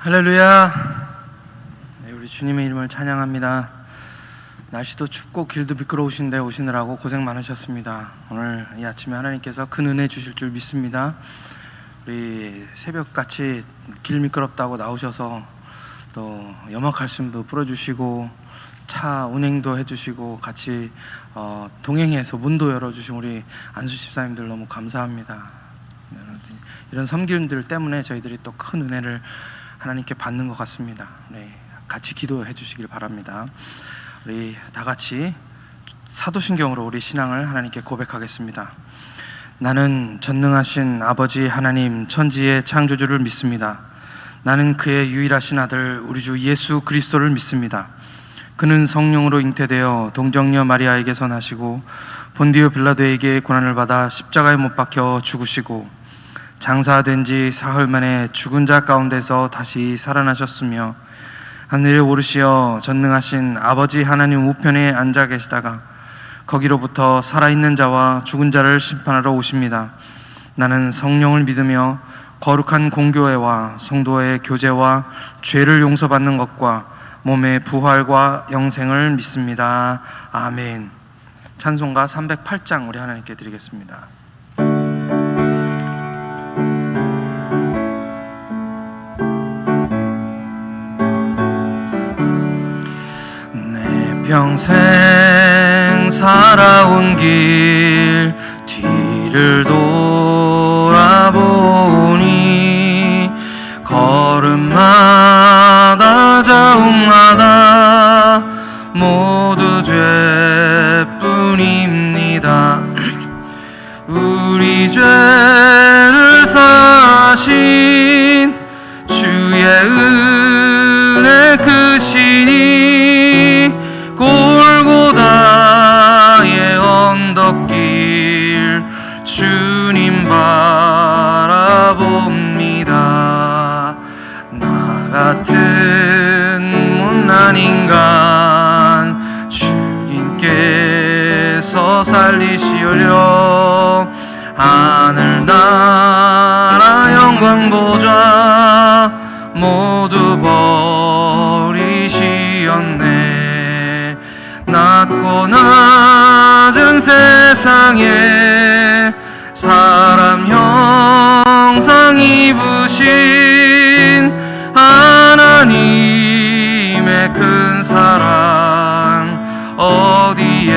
할렐루야. 네, 우리 주님의 이름을 찬양합니다. 날씨도 춥고 길도 미끄러우신데 오시느라고 고생 많으셨습니다. 오늘 이 아침에 하나님께서 큰 은혜 주실 줄 믿습니다. 우리 새벽같이 길 미끄럽다고 나오셔서 또 염화칼슘도 뿌려주시고 차 운행도 해주시고 같이 동행해서 문도 열어주신 우리 안수 집사님들 너무 감사합니다. 이런 섬김들 때문에 저희들이 또 큰 은혜를 하나님께 받는 것 같습니다. 네, 같이 기도해 주시길 바랍니다. 우리 다 같이 사도신경으로 우리 신앙을 하나님께 고백하겠습니다. 나는 전능하신 아버지 하나님 천지의 창조주를 믿습니다. 나는 그의 유일하신 아들 우리 주 예수 그리스도를 믿습니다. 그는 성령으로 잉태되어 동정녀 마리아에게서 나시고 본디오 빌라도에게 고난을 받아 십자가에 못 박혀 죽으시고 장사된 지 사흘 만에 죽은 자 가운데서 다시 살아나셨으며 하늘에 오르시어 전능하신 아버지 하나님 우편에 앉아 계시다가 거기로부터 살아있는 자와 죽은 자를 심판하러 오십니다. 나는 성령을 믿으며 거룩한 공교회와 성도의 교제와 죄를 용서받는 것과 몸의 부활과 영생을 믿습니다. 아멘. 찬송가 308장 우리 하나님께 드리겠습니다. 평생 살아온 길 뒤를 돌아보니 걸음마다 자욱마다 모두 죄뿐입니다. 우리 죄를 사신 주의 은혜 크시니 골고다의 언덕길 주님 바라봅니다. 나 같은 못난 인간 주님께서 살리시려 하늘나라 영광 보좌 모두 버리시었네. 낮고 낮은 세상에 사람 형상 입으신 하나님의 큰 사랑 어디에다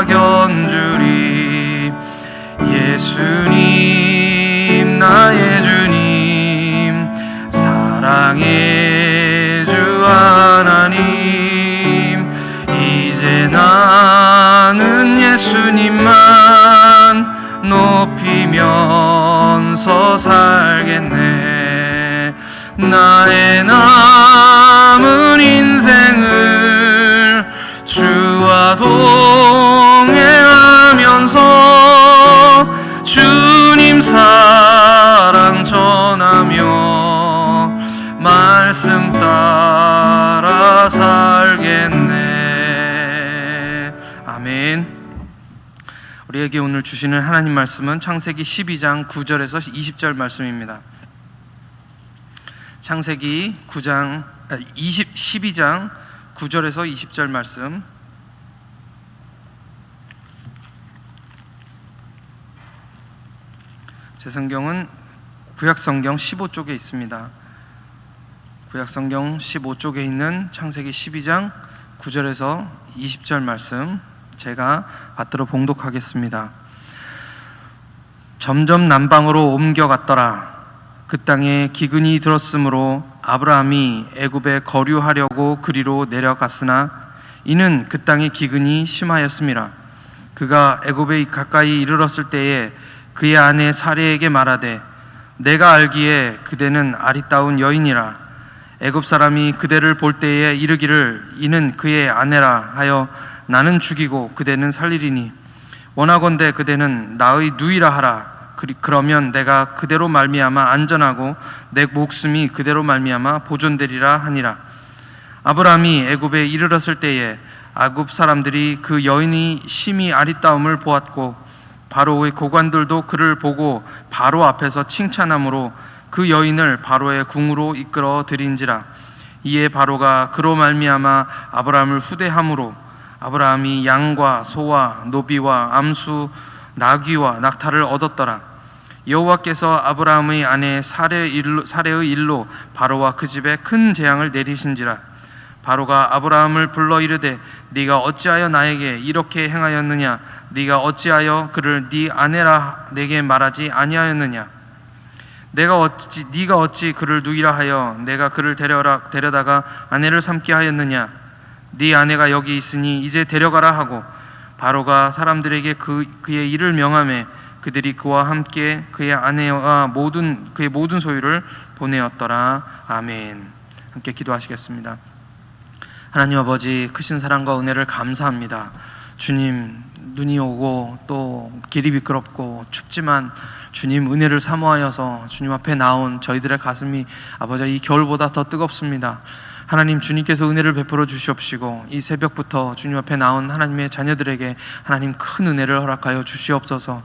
견주리. 예수님 나의 주님 사랑의 주 하나님 이제 나는 예수님만 높이면서 살겠네. 나의 남은 인생을 주와 동행하면서 주님 사랑 전하며 말씀 따라 살겠네. 아멘. 우리에게 오늘 주시는 하나님 말씀은 창세기 12장 9절에서 20절 말씀입니다. 창세기 12장 9절에서 20절 말씀. 제 성경은 구약성경 15쪽에 있습니다. 구약성경 15쪽에 있는 창세기 12장 9절에서 20절 말씀 제가 받들어 봉독하겠습니다. 점점 남방으로 옮겨갔더라. 그 땅에 기근이 들었으므로 아브라함이 애굽에 거류하려고 그리로 내려갔으나 이는 그 땅의 기근이 심하였음이라. 그가 애굽에 가까이 이르렀을 때에 그의 아내 사레에게 말하되 내가 알기에 그대는 아리따운 여인이라. 애굽 사람이 그대를 볼 때에 이르기를 이는 그의 아내라 하여 나는 죽이고 그대는 살리리니 원하건대 그대는 나의 누이라 하라. 그러면 내가 그대로 말미암아 안전하고 내 목숨이 그대로 말미암아 보존되리라 하니라. 아브라함이 애굽에 이르렀을 때에 애굽 사람들이 그 여인이 심히 아리따움을 보았고 바로의 고관들도 그를 보고 바로 앞에서 칭찬함으로 그 여인을 바로의 궁으로 이끌어 들인지라. 이에 바로가 그로 말미암아 아브라함을 후대함으로 아브라함이 양과 소와 노비와 암수 나귀와 낙타를 얻었더라. 여호와께서 아브라함의 아내 사레의 일로 바로와 그 집에 큰 재앙을 내리신지라. 바로가 아브라함을 불러 이르되 네가 어찌하여 나에게 이렇게 행하였느냐? 네가 어찌하여 그를 네 아내라 내게 말하지 아니하였느냐? 네가 어찌 그를 누이라 하여 내가 그를 데려다가 아내를 삼게 하였느냐? 네 아내가 여기 있으니 이제 데려가라 하고 바로가 사람들에게 그의 일을 명하매 그들이 그와 함께 그의 아내와 그의 모든 소유를 보내었더라. 아멘. 함께 기도하시겠습니다. 하나님 아버지, 크신 사랑과 은혜를 감사합니다. 주님, 눈이 오고 또 길이 미끄럽고 춥지만 주님 은혜를 사모하여서 주님 앞에 나온 저희들의 가슴이 아버지 이 겨울보다 더 뜨겁습니다. 하나님, 주님께서 은혜를 베풀어 주시옵시고 이 새벽부터 주님 앞에 나온 하나님의 자녀들에게 하나님 큰 은혜를 허락하여 주시옵소서.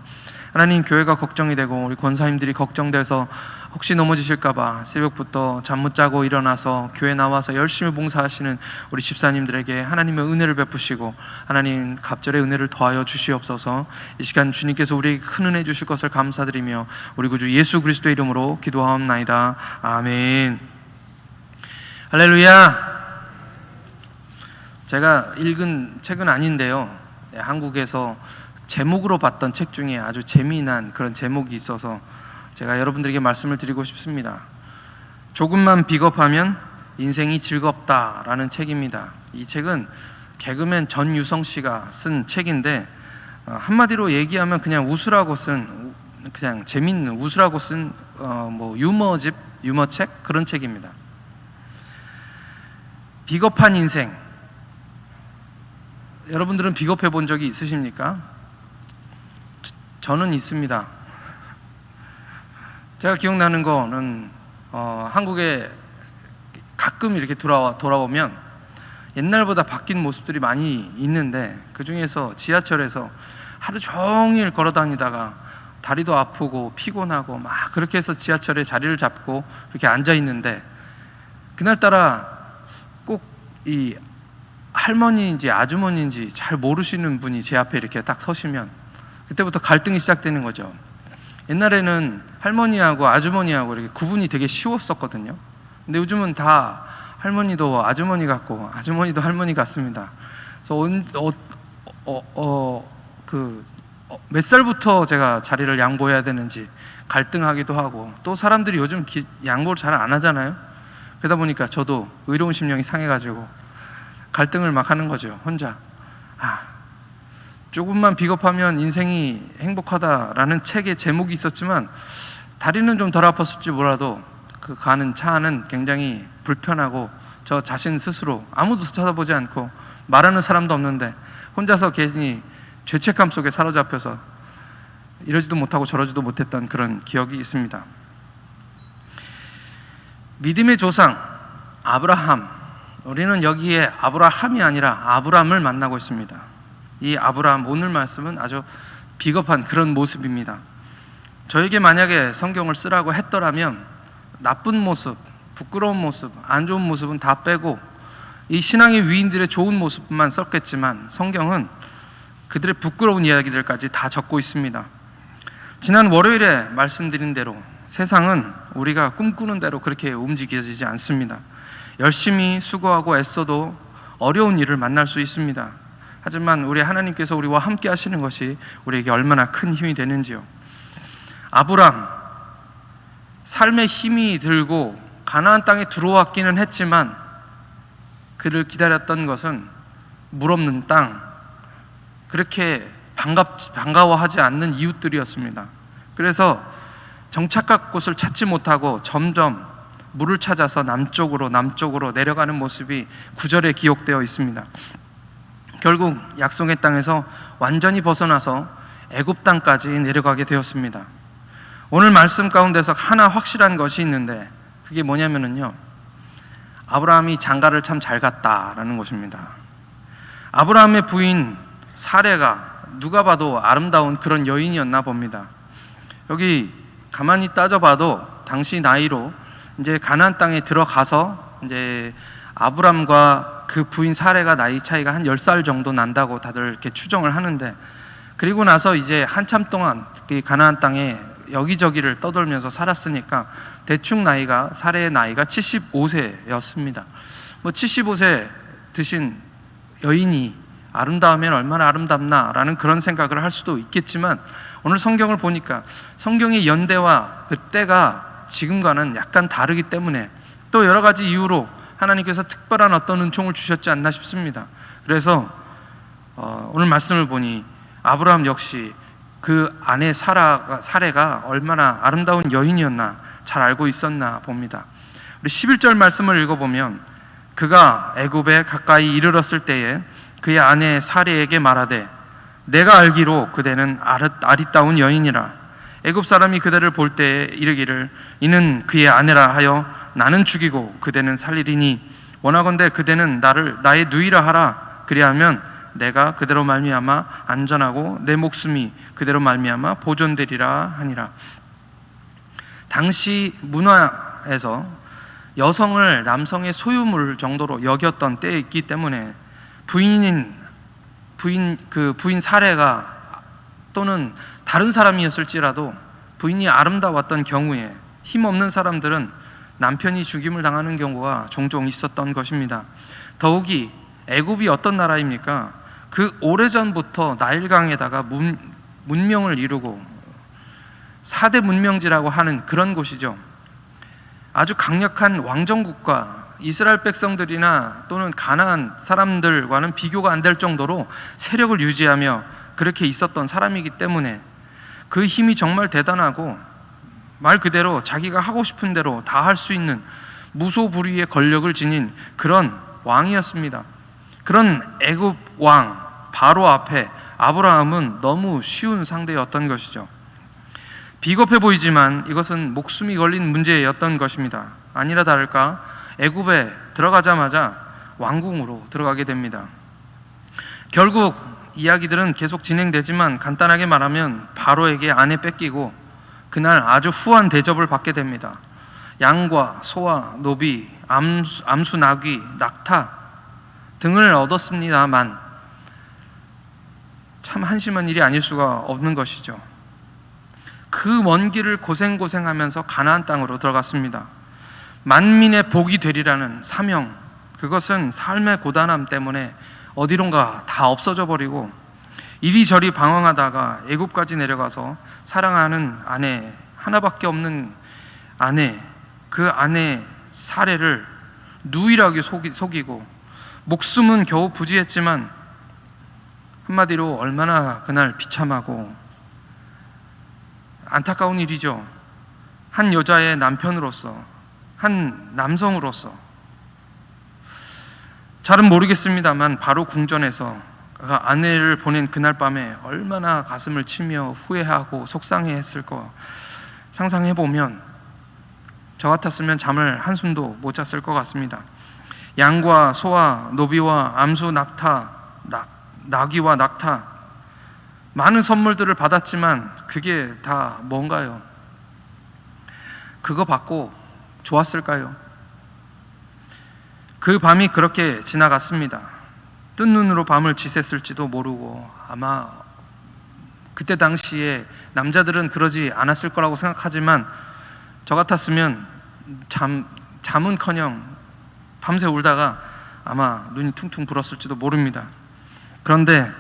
하나님, 교회가 걱정이 되고 우리 권사님들이 걱정돼서 혹시 넘어지실까봐 새벽부터 잠 못 자고 일어나서 교회 나와서 열심히 봉사하시는 우리 집사님들에게 하나님의 은혜를 베푸시고 하나님 갑절의 은혜를 더하여 주시옵소서. 이 시간 주님께서 우리에게 큰 은혜 주실 것을 감사드리며 우리 구주 예수 그리스도의 이름으로 기도하옵나이다. 아멘. 할렐루야. 제가 읽은 책은 아닌데요, 한국에서 제목으로 봤던 책 중에 아주 재미난 그런 제목이 있어서 제가 여러분들에게 말씀을 드리고 싶습니다. 조금만 비겁하면 인생이 즐겁다라는 책입니다. 이 책은 개그맨 전유성 씨가 쓴 책인데 한마디로 얘기하면 그냥 웃으라고 쓴, 그냥 재밌는 웃으라고 쓴 유머집, 유머책 그런 책입니다. 비겁한 인생. 여러분들은 비겁해 본 적이 있으십니까? 저는 있습니다. 제가 기억나는 거는 한국에 가끔 이렇게 돌아오면 옛날보다 바뀐 모습들이 많이 있는데 그 중에서 지하철에서 하루 종일 걸어 다니다가 다리도 아프고 피곤하고 막 그렇게 해서 지하철에 자리를 잡고 그렇게 앉아 있는데 그날따라 꼭 이 할머니인지 아주머니인지 잘 모르시는 분이 제 앞에 이렇게 딱 서시면 그때부터 갈등이 시작되는 거죠. 옛날에는 할머니하고 아주머니하고 이렇게 구분이 되게 쉬웠었거든요. 근데 요즘은 다 할머니도 아주머니 같고 아주머니도 할머니 같습니다. 그래서 몇 살부터 제가 자리를 양보해야 되는지 갈등하기도 하고, 또 사람들이 요즘 양보를 잘 안 하잖아요. 그러다 보니까 저도 의로운 심령이 상해가지고 갈등을 막 하는 거죠, 혼자. 조금만 비겁하면 인생이 행복하다라는 책의 제목이 있었지만 다리는 좀 덜 아팠을지 몰라도 그 가는 차 안은 굉장히 불편하고 저 자신 스스로 아무도 쳐다보지 않고 말하는 사람도 없는데 혼자서 괜히 죄책감 속에 사로잡혀서 이러지도 못하고 저러지도 못했던 그런 기억이 있습니다. 믿음의 조상 아브라함, 우리는 여기에 아브라함이 아니라 아브람을 만나고 있습니다. 이 아브라함, 오늘 말씀은 아주 비겁한 그런 모습입니다. 저에게 만약에 성경을 쓰라고 했더라면 나쁜 모습, 부끄러운 모습, 안 좋은 모습은 다 빼고 이 신앙의 위인들의 좋은 모습만 썼겠지만 성경은 그들의 부끄러운 이야기들까지 다 적고 있습니다. 지난 월요일에 말씀드린 대로 세상은 우리가 꿈꾸는 대로 그렇게 움직여지지 않습니다. 열심히 수고하고 애써도 어려운 일을 만날 수 있습니다. 하지만 우리 하나님께서 우리와 함께 하시는 것이 우리에게 얼마나 큰 힘이 되는지요. 아브람, 삶의 힘이 들고 가나안 땅에 들어왔기는 했지만 그를 기다렸던 것은 물 없는 땅, 그렇게 반가워하지 않는 이웃들이었습니다. 그래서 정착할 곳을 찾지 못하고 점점 물을 찾아서 남쪽으로 내려가는 모습이 9절에 기록되어 있습니다. 결국 약속의 땅에서 완전히 벗어나서 애굽 땅까지 내려가게 되었습니다. 오늘 말씀 가운데서 하나 확실한 것이 있는데 그게 뭐냐면요, 아브라함이 장가를 참 잘 갔다라는 것입니다. 아브라함의 부인 사레가 누가 봐도 아름다운 그런 여인이었나 봅니다. 여기 가만히 따져봐도 당시 나이로 이제 가나안 땅에 들어가서 이제 아브람과 그 부인 사레가 나이 차이가 한 10살 정도 난다고 다들 이렇게 추정을 하는데, 그리고 나서 이제 한참 동안 가나안 땅에 여기저기를 떠돌면서 살았으니까 대충 나이가, 사레의 나이가 75세였습니다. 뭐 75세 드신 여인이 아름다우면 얼마나 아름답나라는 그런 생각을 할 수도 있겠지만, 오늘 성경을 보니까 성경의 연대와 그 때가 지금과는 약간 다르기 때문에 또 여러 가지 이유로 하나님께서 특별한 어떤 은총을 주셨지 않나 싶습니다. 그래서 오늘 말씀을 보니 아브라함 역시 그 아내 사레가 얼마나 아름다운 여인이었나 잘 알고 있었나 봅니다. 우리 11절 말씀을 읽어보면, 그가 애굽에 가까이 이르렀을 때에 그의 아내 사레에게 말하되 내가 알기로 그대는 아리따운 여인이라. 애굽 사람이 그대를 볼 때에 이르기를 이는 그의 아내라 하여 나는 죽이고 그대는 살리리니 원하건대 그대는 나의 누이라 하라. 그리하면 내가 그대로 말미암아 안전하고 내 목숨이 그대로 말미암아 보존되리라 하니라. 당시 문화에서 여성을 남성의 소유물 정도로 여겼던 때였기 때문에 부인 사레가 또는 다른 사람이었을지라도 부인이 아름다웠던 경우에 힘없는 사람들은 남편이 죽임을 당하는 경우가 종종 있었던 것입니다. 더욱이 애굽이 어떤 나라입니까? 그 오래전부터 나일강에다가 문명을 이루고 4대 문명지라고 하는 그런 곳이죠. 아주 강력한 왕정국가, 이스라엘 백성들이나 또는 가나안 사람들과는 비교가 안 될 정도로 세력을 유지하며 그렇게 있었던 사람이기 때문에 그 힘이 정말 대단하고 말 그대로 자기가 하고 싶은 대로 다 할 수 있는 무소불위의 권력을 지닌 그런 왕이었습니다. 그런 애굽 왕 바로 앞에 아브라함은 너무 쉬운 상대였던 것이죠. 비겁해 보이지만 이것은 목숨이 걸린 문제였던 것입니다. 아니라 다를까 애굽에 들어가자마자 왕궁으로 들어가게 됩니다. 결국 이야기들은 계속 진행되지만 간단하게 말하면 바로에게 아내 뺏기고 그날 아주 후한 대접을 받게 됩니다. 양과 소와 노비, 암수 나귀, 낙타 등을 얻었습니다만 참 한심한 일이 아닐 수가 없는 것이죠. 그 먼 길을 고생하면서 가나안 땅으로 들어갔습니다. 만민의 복이 되리라는 사명, 그것은 삶의 고단함 때문에 어디론가 다 없어져 버리고 이리저리 방황하다가 애굽까지 내려가서 사랑하는 아내, 하나밖에 없는 아내, 그 아내 사레를 누이라고 속이고 목숨은 겨우 부지했지만 한마디로 얼마나 그날 비참하고 안타까운 일이죠. 한 여자의 남편으로서, 한 남성으로서 잘은 모르겠습니다만 바로 궁전에서 아내를 보낸 그날 밤에 얼마나 가슴을 치며 후회하고 속상해했을 거 상상해보면 저 같았으면 잠을 한숨도 못 잤을 것 같습니다. 양과 소와 노비와 암수 나귀와 낙타 많은 선물들을 받았지만 그게 다 뭔가요? 그거 받고 좋았을까요? 그 밤이 그렇게 지나갔습니다. 뜬 눈으로 밤을 지샜을지도 모르고 아마 그때 당시에 남자들은 그러지 않았을 거라고 생각하지만 저 같았으면 잠은커녕 밤새 울다가 아마 눈이 퉁퉁 불었을지도 모릅니다. 그런데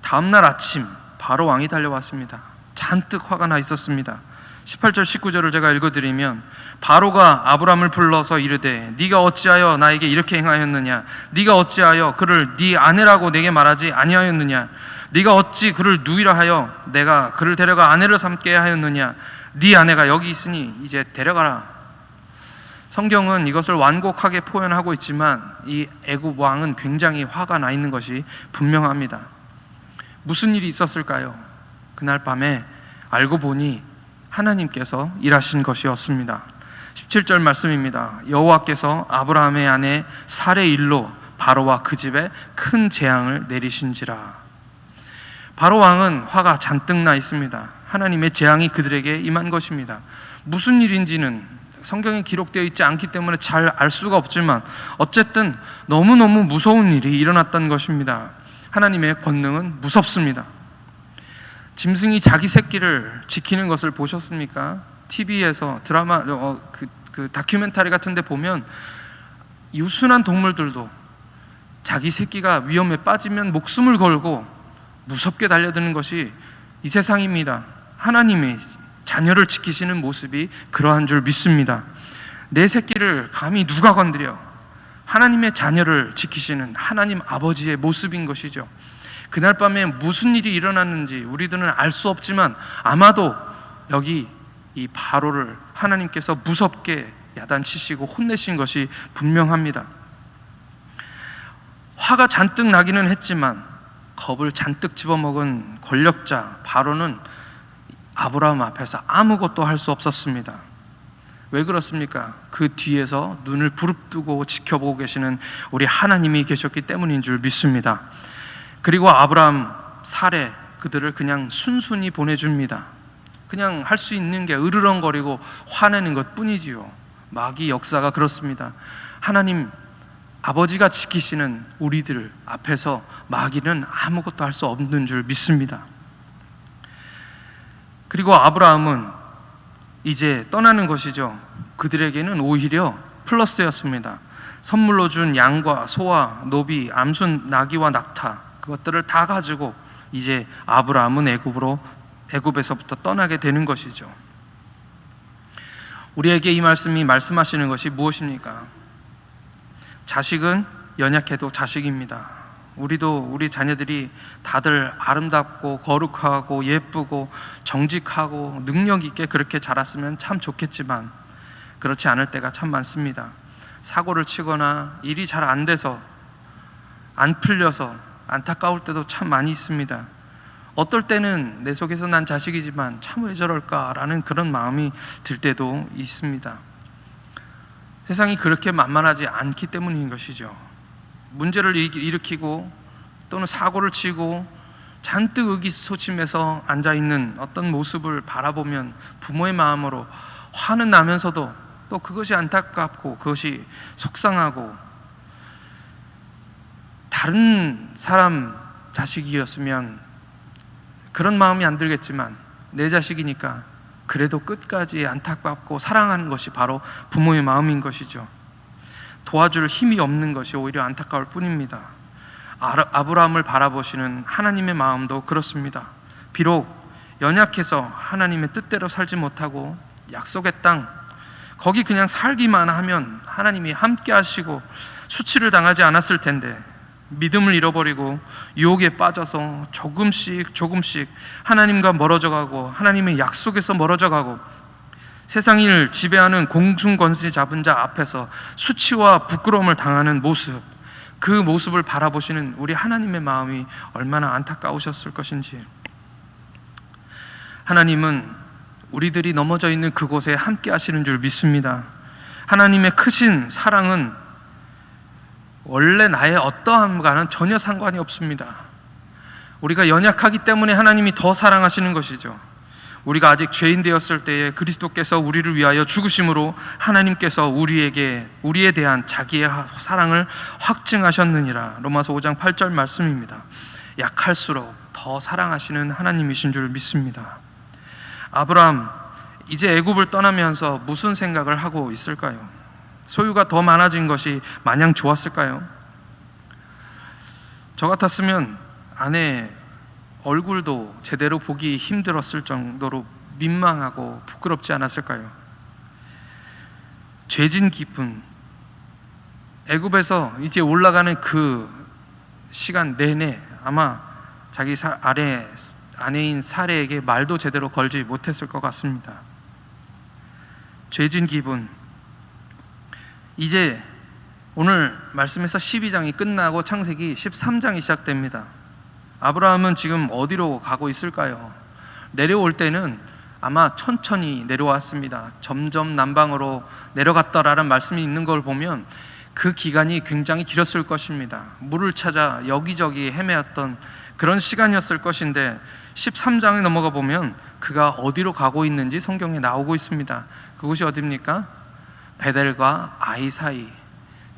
다음날 아침 바로 왕이 달려왔습니다. 잔뜩 화가 나 있었습니다. 18절 19절을 제가 읽어드리면 바로가 아브람을 불러서 이르되 네가 어찌하여 나에게 이렇게 행하였느냐? 네가 어찌하여 그를 네 아내라고 내게 말하지 아니하였느냐? 네가 어찌 그를 누이라 하여 내가 그를 데려가 아내를 삼게 하였느냐? 네 아내가 여기 있으니 이제 데려가라. 성경은 이것을 완곡하게 표현하고 있지만 이 애굽 왕은 굉장히 화가 나 있는 것이 분명합니다. 무슨 일이 있었을까요? 그날 밤에 알고 보니 하나님께서 일하신 것이었습니다. 17절 말씀입니다. 여호와께서 아브라함의 아내 사레 일로 바로와 그 집에 큰 재앙을 내리신지라. 바로 왕은 화가 잔뜩 나 있습니다. 하나님의 재앙이 그들에게 임한 것입니다. 무슨 일인지는 성경에 기록되어 있지 않기 때문에 잘 알 수가 없지만 어쨌든 너무너무 무서운 일이 일어났던 것입니다. 하나님의 권능은 무섭습니다. 짐승이 자기 새끼를 지키는 것을 보셨습니까? TV에서 드라마 그 다큐멘터리 같은 데 보면 유순한 동물들도 자기 새끼가 위험에 빠지면 목숨을 걸고 무섭게 달려드는 것이 이 세상입니다. 하나님의 자녀를 지키시는 모습이 그러한 줄 믿습니다. 내 새끼를 감히 누가 건드려? 하나님의 자녀를 지키시는 하나님 아버지의 모습인 것이죠. 그날 밤에 무슨 일이 일어났는지 우리들은 알 수 없지만 아마도 여기 이 바로를 하나님께서 무섭게 야단치시고 혼내신 것이 분명합니다. 화가 잔뜩 나기는 했지만 겁을 잔뜩 집어먹은 권력자 바로는 아브라함 앞에서 아무것도 할 수 없었습니다. 왜 그렇습니까? 그 뒤에서 눈을 부릅뜨고 지켜보고 계시는 우리 하나님이 계셨기 때문인 줄 믿습니다. 그리고 아브라함, 사레 그들을 그냥 순순히 보내줍니다. 그냥 할 수 있는 게 으르렁거리고 화내는 것 뿐이지요. 마귀 역사가 그렇습니다. 하나님 아버지가 지키시는 우리들 앞에서 마귀는 아무것도 할 수 없는 줄 믿습니다. 그리고 아브라함은 이제 떠나는 것이죠. 그들에게는 오히려 플러스였습니다. 선물로 준 양과 소와 노비, 암순, 나귀와 낙타 그것들을 다 가지고 이제 아브라함은 애굽에서부터 떠나게 되는 것이죠. 우리에게 이 말씀이 말씀하시는 것이 무엇입니까? 자식은 연약해도 자식입니다. 우리도 우리 자녀들이 다들 아름답고 거룩하고 예쁘고 정직하고 능력 있게 그렇게 자랐으면 참 좋겠지만 그렇지 않을 때가 참 많습니다. 사고를 치거나 일이 잘 안 돼서 안 풀려서 안타까울 때도 참 많이 있습니다. 어떨 때는 내 속에서 난 자식이지만 참 왜 저럴까라는 그런 마음이 들 때도 있습니다. 세상이 그렇게 만만하지 않기 때문인 것이죠. 문제를 일으키고 또는 사고를 치고 잔뜩 의기소침해서 앉아있는 어떤 모습을 바라보면 부모의 마음으로 화는 나면서도 또 그것이 안타깝고 그것이 속상하고, 다른 사람 자식이었으면 그런 마음이 안 들겠지만 내 자식이니까 그래도 끝까지 안타깝고 사랑하는 것이 바로 부모의 마음인 것이죠. 도와줄 힘이 없는 것이 오히려 안타까울 뿐입니다. 아브라함을 바라보시는 하나님의 마음도 그렇습니다. 비록 연약해서 하나님의 뜻대로 살지 못하고 약속의 땅 거기 그냥 살기만 하면 하나님이 함께 하시고 수치를 당하지 않았을 텐데 믿음을 잃어버리고 유혹에 빠져서 조금씩 하나님과 멀어져 가고 하나님의 약속에서 멀어져 가고 세상을 지배하는 공중권세 잡은 자 앞에서 수치와 부끄러움을 당하는 모습, 그 모습을 바라보시는 우리 하나님의 마음이 얼마나 안타까우셨을 것인지. 하나님은 우리들이 넘어져 있는 그곳에 함께 하시는 줄 믿습니다. 하나님의 크신 사랑은 원래 나의 어떠함과는 전혀 상관이 없습니다. 우리가 연약하기 때문에 하나님이 더 사랑하시는 것이죠. 우리가 아직 죄인 되었을 때에 그리스도께서 우리를 위하여 죽으심으로 하나님께서 우리에 대한 자기의 사랑을 확증하셨느니라. 로마서 5장 8절 말씀입니다. 약할수록 더 사랑하시는 하나님이신 줄 믿습니다. 아브라함 이제 애굽을 떠나면서 무슨 생각을 하고 있을까요? 소유가 더 많아진 것이 마냥 좋았을까요? 저 같았으면 아내 얼굴도 제대로 보기 힘들었을 정도로 민망하고 부끄럽지 않았을까요? 죄진 기분, 애굽에서 이제 올라가는 그 시간 내내 아마 자기 아내인 사레에게 말도 제대로 걸지 못했을 것 같습니다. 죄진 기분. 이제 오늘 말씀에서 12장이 끝나고 창세기 13장이 시작됩니다. 아브라함은 지금 어디로 가고 있을까요? 내려올 때는 아마 천천히 내려왔습니다. 점점 남방으로 내려갔다라는 말씀이 있는 걸 보면 그 기간이 굉장히 길었을 것입니다. 물을 찾아 여기저기 헤매었던 그런 시간이었을 것인데 13장에 넘어가 보면 그가 어디로 가고 있는지 성경에 나오고 있습니다. 그곳이 어디입니까? 베델과 아이 사이.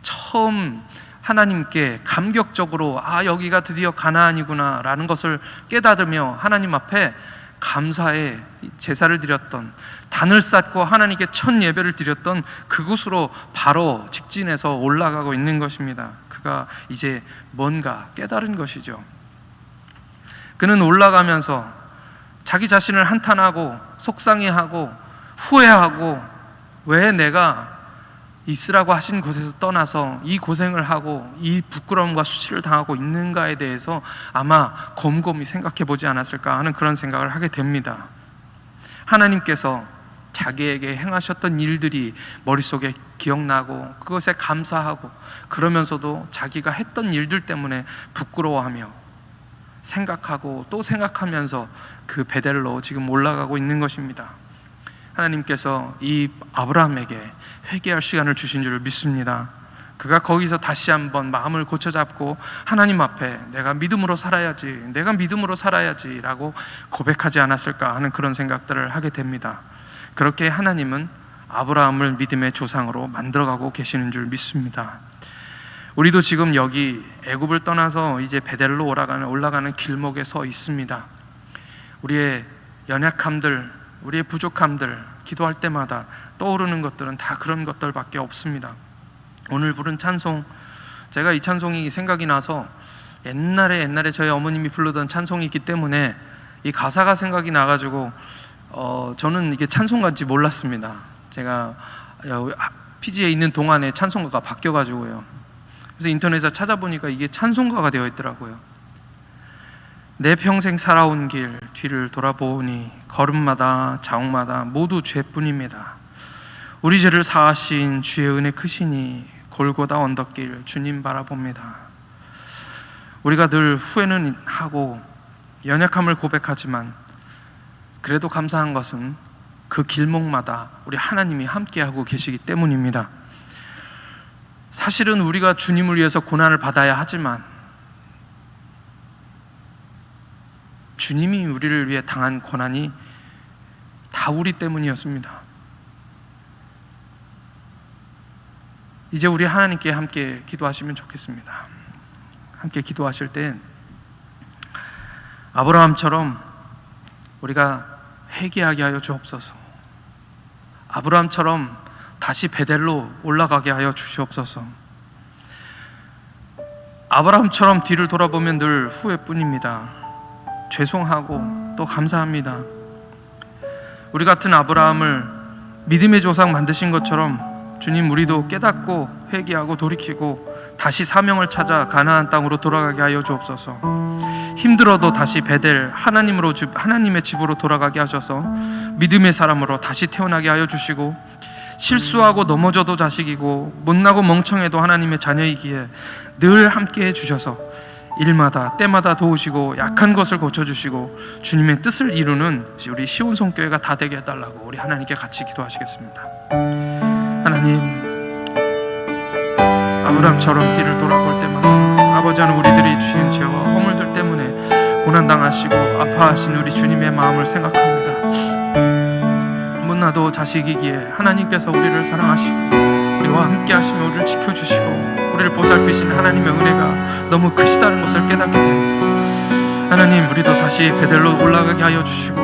처음 하나님께 감격적으로 여기가 드디어 가나안이구나 라는 것을 깨닫으며 하나님 앞에 감사의 제사를 드렸던, 단을 쌓고 하나님께 첫 예배를 드렸던 그곳으로 바로 직진해서 올라가고 있는 것입니다. 그가 이제 뭔가 깨달은 것이죠. 그는 올라가면서 자기 자신을 한탄하고 속상해하고 후회하고, 왜 내가 있으라고 하신 곳에서 떠나서 이 고생을 하고 이 부끄러움과 수치를 당하고 있는가에 대해서 아마 곰곰이 생각해 보지 않았을까 하는 그런 생각을 하게 됩니다. 하나님께서 자기에게 행하셨던 일들이 머릿속에 기억나고 그것에 감사하고, 그러면서도 자기가 했던 일들 때문에 부끄러워하며 생각하고 또 생각하면서 그 베델로 지금 올라가고 있는 것입니다. 하나님께서 이 아브라함에게 회개할 시간을 주신 줄 믿습니다. 그가 거기서 다시 한번 마음을 고쳐잡고 하나님 앞에 내가 믿음으로 살아야지 라고 고백하지 않았을까 하는 그런 생각들을 하게 됩니다. 그렇게 하나님은 아브라함을 믿음의 조상으로 만들어가고 계시는 줄 믿습니다. 우리도 지금 여기 애굽을 떠나서 이제 베델로 올라가는 길목에 서 있습니다. 우리의 연약함들, 우리의 부족함들, 기도할 때마다 떠오르는 것들은 다 그런 것들밖에 없습니다. 오늘 부른 찬송, 제가 이 찬송이 생각이 나서 옛날에 저희 어머님이 부르던 찬송이 있기 때문에 이 가사가 생각이 나가지고 저는 이게 찬송가인지 몰랐습니다. 제가 피지에 있는 동안에 찬송가가 바뀌어가지고요. 그래서 인터넷에서 찾아보니까 이게 찬송가가 되어 있더라고요. 내 평생 살아온 길 뒤를 돌아보니 걸음마다 자옥마다 모두 죄뿐입니다. 우리 죄를 사하신 주의 은혜 크시니 골고다 언덕길 주님 바라봅니다. 우리가 늘 후회는 하고 연약함을 고백하지만 그래도 감사한 것은 그 길목마다 우리 하나님이 함께하고 계시기 때문입니다. 사실은 우리가 주님을 위해서 고난을 받아야 하지만 주님이 우리를 위해 당한 고난이 다 우리 때문이었습니다. 이제 우리 하나님께 함께 기도하시면 좋겠습니다. 함께 기도하실 때 아브라함처럼 우리가 회개하게 하여 주옵소서. 아브라함처럼 다시 베델로 올라가게 하여 주시옵소서. 아브라함처럼 뒤를 돌아보면 늘 후회뿐입니다. 죄송하고 또 감사합니다. 우리 같은 아브라함을 믿음의 조상 만드신 것처럼 주님, 우리도 깨닫고 회개하고 돌이키고 다시 사명을 찾아 가나안 땅으로 돌아가게 하여 주옵소서. 힘들어도 다시 베델 하나님의 집으로 돌아가게 하셔서 믿음의 사람으로 다시 태어나게 하여 주시고, 실수하고 넘어져도 자식이고 못나고 멍청해도 하나님의 자녀이기에 늘 함께 해주셔서 일마다 때마다 도우시고 약한 것을 고쳐주시고 주님의 뜻을 이루는 우리 시온성교회가 다 되게 해달라고 우리 하나님께 같이 기도하시겠습니다. 하나님, 아브라함처럼 뒤를 돌아볼 때마다 아버지 하나님, 우리들이 주신 죄와 허물들 때문에 고난당하시고 아파하신 우리 주님의 마음을 생각합니다. 못나도 자식이기에 하나님께서 우리를 사랑하시고 우리와 함께 하시며 우리를 지켜주시고 우리를 보살피신 하나님의 은혜가 너무 크시다는 것을 깨닫게 됩니다. 하나님, 우리도 다시 베델로 올라가게 하여 주시고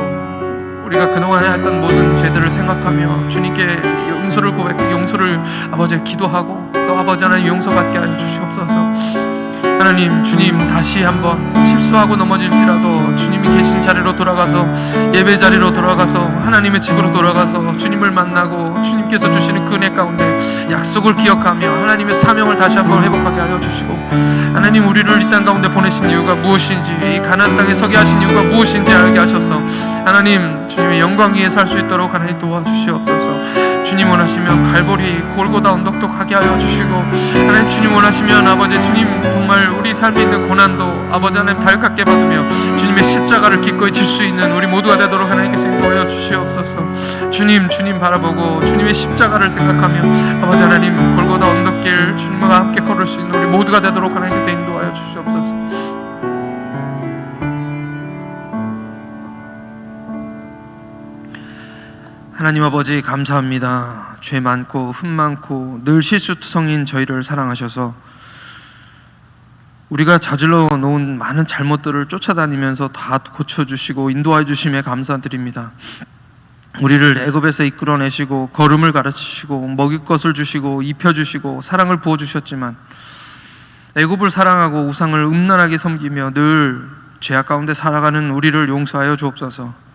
우리가 그동안 했던 모든 죄들을 생각하며 주님께 용서를 아버지 기도하고 또 아버지 하나님 용서받게 하여 주시옵소서. 하나님, 주님 다시 한번 실수하고 넘어질지라도 주님이 계신 자리로 돌아가서 예배 자리로 돌아가서 하나님의 집으로 돌아가서 주님을 만나고 주님께서 주시는 그 은혜 가운데 약속을 기억하며 하나님의 사명을 다시 한번 회복하게 하여 주시고, 하나님, 우리를 이 땅 가운데 보내신 이유가 무엇인지, 이 가나안 땅에 서게 하신 이유가 무엇인지 알게 하셔서 하나님, 주님의 영광 위에 살 수 있도록 하나님 도와주시옵소서. 주님 원하시면 갈보리 골고다 언덕도 가게 하여 주시고, 하나님 주님 원하시면 아버지 주님 정말 우리 삶에 있는 고난도 아버지 하나님 달갑게 받으며 주님의 십자가를 기꺼이 질 수 있는 우리 모두가 되도록 하나님께서 인도하여 주시옵소서. 주님 바라보고 주님의 십자가를 생각하며 아버지 하나님 골고다 언덕길 주님과 함께 걸을 수 있는 우리 모두가 되도록 하나님께서 인도하여 주시옵소서. 하나님 아버지 감사합니다. 죄 많고 흠 많고 늘 실수투성인 저희를 사랑하셔서 우리가 저질러 놓은 많은 잘못들을 쫓아다니면서 다 고쳐주시고 인도하여 주심에 감사드립니다. 우리를 애굽에서 이끌어내시고 걸음을 가르치시고 먹일 것을 주시고 입혀주시고 사랑을 부어주셨지만 애굽을 사랑하고 우상을 음란하게 섬기며 늘 죄악 가운데 살아가는 우리를 용서하여 주옵소서.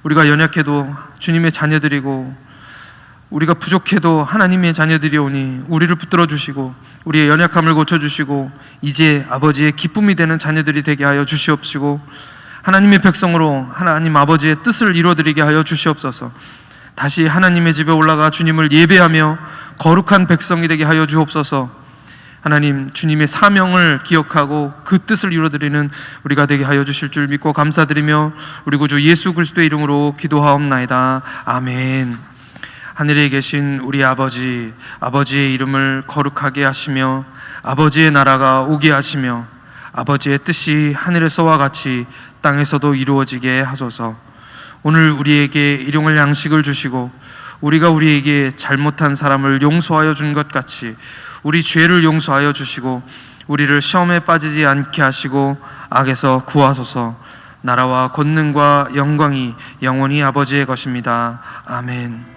우리가 연약해도 주님의 자녀들이고 우리가 부족해도 하나님의 자녀들이오니 우리를 붙들어 주시고 우리의 연약함을 고쳐주시고 이제 아버지의 기쁨이 되는 자녀들이 되게 하여 주시옵시고 하나님의 백성으로 하나님 아버지의 뜻을 이루어드리게 하여 주시옵소서. 다시 하나님의 집에 올라가 주님을 예배하며 거룩한 백성이 되게 하여 주옵소서. 하나님 주님의 사명을 기억하고 그 뜻을 이루어드리는 우리가 되게 하여 주실 줄 믿고 감사드리며 우리 구주 예수 그리스도의 이름으로 기도하옵나이다. 아멘. 하늘에 계신 우리 아버지, 아버지의 이름을 거룩하게 하시며 아버지의 나라가 오게 하시며 아버지의 뜻이 하늘에서와 같이 땅에서도 이루어지게 하소서. 오늘 우리에게 일용할 양식을 주시고 우리가 우리에게 잘못한 사람을 용서하여 준 것 같이 우리 죄를 용서하여 주시고 우리를 시험에 빠지지 않게 하시고 악에서 구하소서. 나라와 권능과 영광이 영원히 아버지의 것입니다. 아멘.